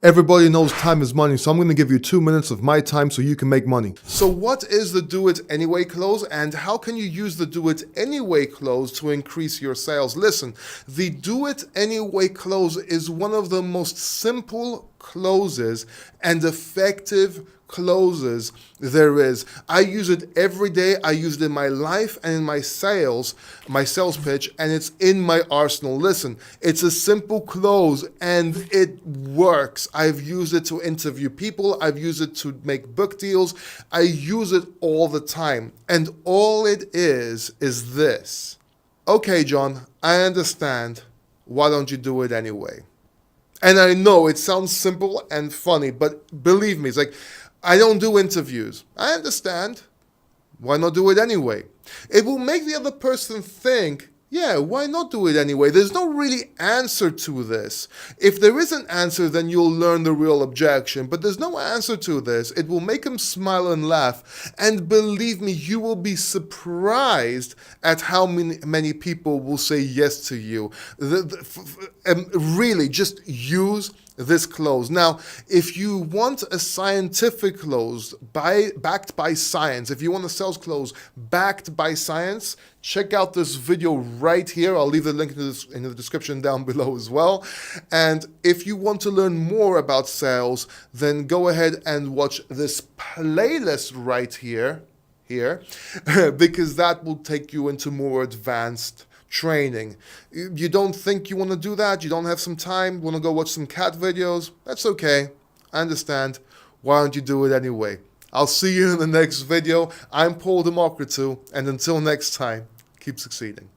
Everybody knows time is money, so I'm going to give you 2 minutes of my time so you can make money. So what is the do it anyway clause, and how can you use the do it anyway clause to increase your sales? Listen, the do it anyway clause is one of the most simple clauses and effective clauses there is. I use it every day. I use it in my life and in my sales pitch, and it's in my arsenal. Listen, it's a simple clause and it works. I've used it to interview people. I've used it to make book deals. I use it all the time. And all it is this. Okay, John, I understand. Why don't you do it anyway? And I know it sounds simple and funny, but believe me, it's like, I don't do interviews. I understand. Why not do it anyway? It will make the other person think, yeah, why not do it anyway? There's no really answer to this. If there is an answer, then you'll learn the real objection. But there's no answer to this. It will make him smile and laugh. And believe me, you will be surprised at how many people will say yes to you. Really, just use this clause. Now, if you want a scientific clause backed by science, if you want a sales clause backed by science, check out this video right here. I'll leave the link in the description down below as well. And if you want to learn more about sales, then go ahead and watch this playlist right here, because that will take you into more advanced training. You don't think you want to do that? You don't have some time? Want to go watch some cat videos? That's okay. I understand. Why don't you do it anyway? I'll see you in the next video. I'm Paul Democritou, and until next time, keep succeeding.